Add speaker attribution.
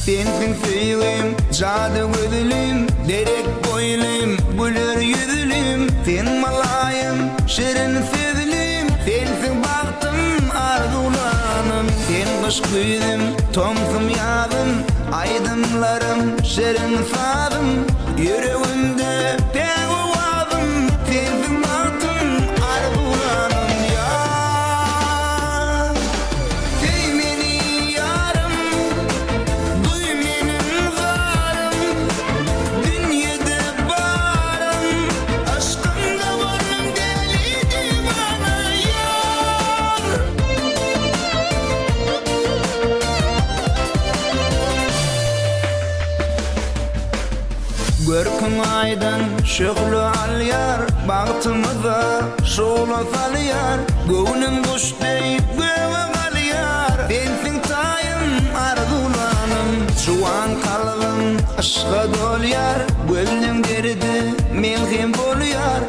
Speaker 1: Sensin feýlim, jady gözlüm, derek boýlum, bular yüzlüm. Sen malayım, şirin sözlüm, sensin bagtym, arzulanım. Sen kış güýdüm, tomsum ýazym, aýdymlarym, şirin sazym. Yüregimde täze wazym, sensin bagtym, arzulanım. Ýar, ey meni ýarym, duý menim zarym, dünýede barym, aşkynda boldum deli diwana. Ýar, görkün aýdan şöhly alyar, bagtymyza şola salyar. Göwnüm guşdy göwe galyar, sensiň taýym, arzulanım. Şuwan kalbym aşka dolyar, gözüň derdi melhem bolýar.